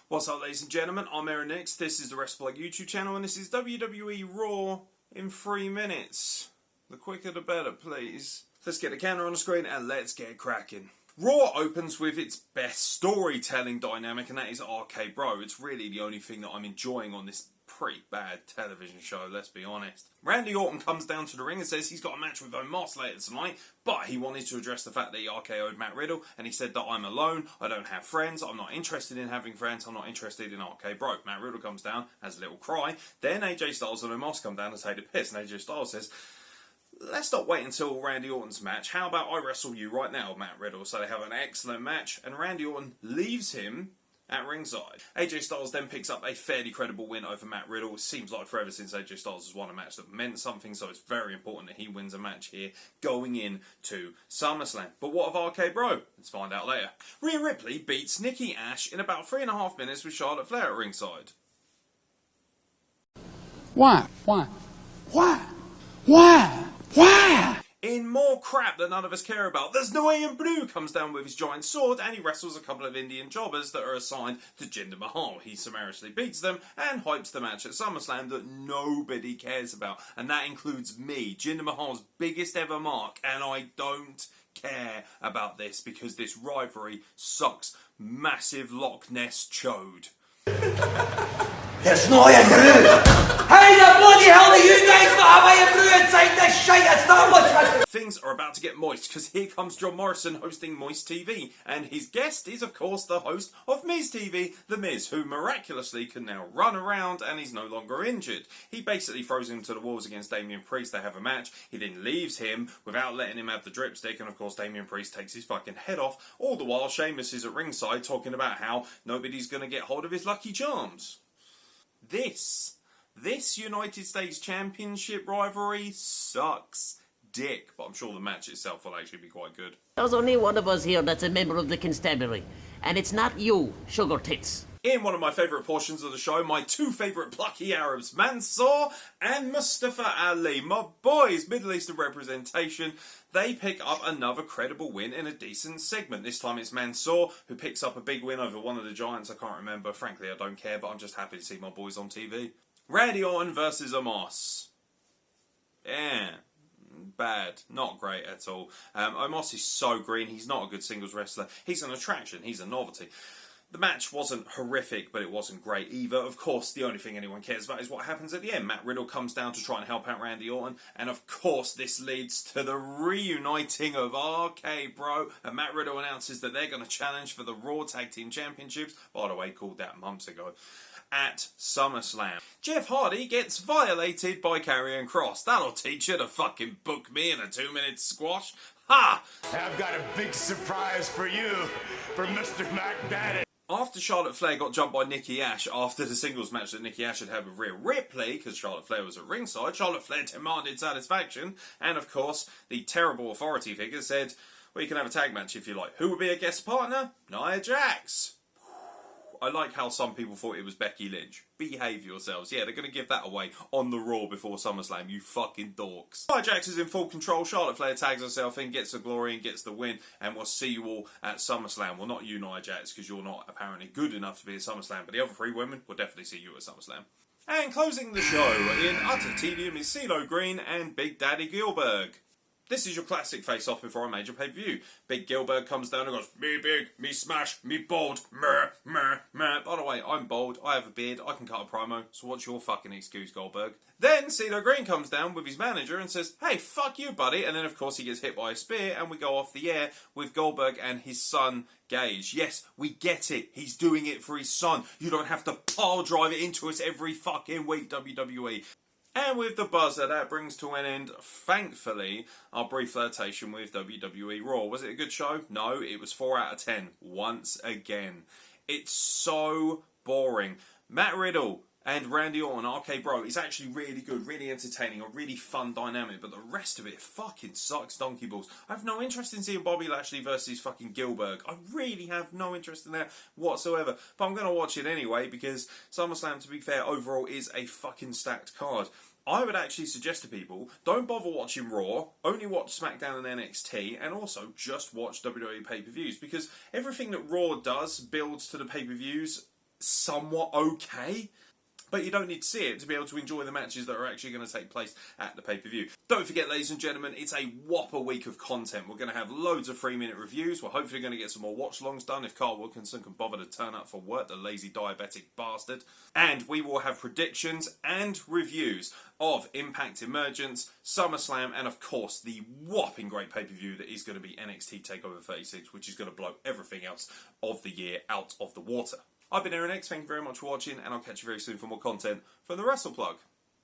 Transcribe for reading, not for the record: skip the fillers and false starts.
What's up, ladies and gentlemen? I'm Aaron Nix. This is the Wrestle YouTube channel, and this is WWE Raw in 3 minutes. The quicker the better, please. Let's get the camera on the screen and let's get cracking. Raw opens with its best storytelling dynamic, and that is RK Bro. It's really the only thing that I'm enjoying on this pretty bad television show, let's be honest. Randy Orton comes down to the ring and says he's got a match with Omos later tonight, but he wanted to address the fact that he RKO'd Matt Riddle, and he said that I'm alone, I don't have friends, I'm not interested in having friends, I'm not interested in RK Bro. Matt Riddle comes down, has a little cry, then AJ Styles and Omos come down and take the piss, and AJ Styles says, let's not wait until Randy Orton's match, how about I wrestle you right now, Matt Riddle? So they have an excellent match, and Randy Orton leaves him at ringside. AJ Styles then picks up a fairly credible win over Matt Riddle. It seems like forever since AJ Styles has won a match that meant something, so it's very important that he wins a match here going into Summerslam. But what of RK Bro? Let's find out later. Rhea Ripley beats Nikki Ash in about 3.5 minutes with Charlotte Flair at ringside. Why? In more crap that none of us care about, there's no Ian Blue comes down with his giant sword and he wrestles a couple of Indian jobbers that are assigned to Jinder Mahal. He summarily beats them and hypes the match at SummerSlam that nobody cares about, and that includes me, Jinder Mahal's biggest ever mark, and I don't care about this because this rivalry sucks massive Loch Ness chode. It's not Ian Blue! How the bloody hell are you guys not have Ian Blue inside this shite establishment? Things are about to get moist because here comes John Morrison hosting Moist TV, and his guest is of course the host of Miz TV, The Miz, who miraculously can now run around and he's no longer injured. He basically throws him to the walls against Damian Priest. They have a match. He then leaves him without letting him have the dripstick, and of course Damian Priest takes his fucking head off. All the while Sheamus is at ringside talking about how nobody's going to get hold of his Lucky Charms. This United States Championship rivalry sucks dick, but I'm sure the match itself will actually be quite good. There's only one of us here that's a member of the constabulary, and it's not you, sugar tits. In one of my favourite portions of the show, my two favourite plucky Arabs, Mansoor and Mustafa Ali, my boys, Middle Eastern representation, they pick up another credible win in a decent segment. This time it's Mansoor who picks up a big win over one of the giants. I can't remember, frankly I don't care, but I'm just happy to see my boys on TV. Randy Orton versus Omos. Bad. Not great at all. Omos is so green. He's not a good singles wrestler. He's an attraction. He's a novelty. The match wasn't horrific, but it wasn't great either. Of course, the only thing anyone cares about is what happens at the end. Matt Riddle comes down to try and help out Randy Orton, and of course this leads to the reuniting of RK Bro, and Matt Riddle announces that they're going to challenge for the Raw Tag Team Championships, by the way, called that months ago, at SummerSlam. Jeff Hardy gets violated by Karrion Kross. That'll teach you to fucking book me in a 2-minute squash. Ha! I've got a big surprise for you, for Mr. McDaddy. After Charlotte Flair got jumped by Nikki Ash after the singles match that Nikki Ash had had with Rhea Ripley, because Charlotte Flair was at ringside, Charlotte Flair demanded satisfaction, and of course, the terrible authority figure said, well, you can have a tag match if you like. Who would be a guest partner? Nia Jax. I like how some people thought it was Becky Lynch. Behave yourselves. Yeah, they're going to give that away on the Raw before SummerSlam, you fucking dorks. Nia Jax is in full control. Charlotte Flair tags herself in, gets the glory and gets the win, and we'll see you all at SummerSlam. Well, not you, Nia Jax, because you're not apparently good enough to be at SummerSlam, but the other 3 women will definitely see you at SummerSlam. And closing the show in utter tedium is CeeLo Green and Big Daddy Gillberg. This is your classic face-off before a major pay-per-view. Big Gillberg comes down and goes, me big, me smash, me bald, meh, meh, meh. By the way, I'm bald, I have a beard, I can cut a promo, so what's your fucking excuse, Goldberg? Then CeeLo Green comes down with his manager and says, hey, fuck you, buddy. And then, of course, he gets hit by a spear, and we go off the air with Goldberg and his son, Gage. Yes, we get it. He's doing it for his son. You don't have to pile drive it into us every fucking week, WWE. And with the buzzer, that brings to an end, thankfully, our brief flirtation with WWE Raw. Was it a good show? No, it was 4 out of 10. Once again. It's so boring. Matt Riddle and Randy Orton, RK Bro, is actually really good, really entertaining, a really fun dynamic, but the rest of it fucking sucks donkey balls. I have no interest in seeing Bobby Lashley versus fucking Gillberg. I really have no interest in that whatsoever. But I'm going to watch it anyway, because SummerSlam, to be fair, overall is a fucking stacked card. I would actually suggest to people, don't bother watching Raw, only watch SmackDown and NXT, and also just watch WWE pay-per-views, because everything that Raw does builds to the pay-per-views somewhat okay. But you don't need to see it to be able to enjoy the matches that are actually going to take place at the pay-per-view. Don't forget, ladies and gentlemen, it's a whopper week of content. We're going to have loads of 3-minute reviews. We're hopefully going to get some more watch-alongs done if Carl Wilkinson can bother to turn up for work, the lazy diabetic bastard. And we will have predictions and reviews of Impact Emergence, Summerslam, and of course the whopping great pay-per-view that is going to be NXT TakeOver 36, which is going to blow everything else of the year out of the water. I've been Aaron X, thank you very much for watching, and I'll catch you very soon for more content from the Wrestle Plug.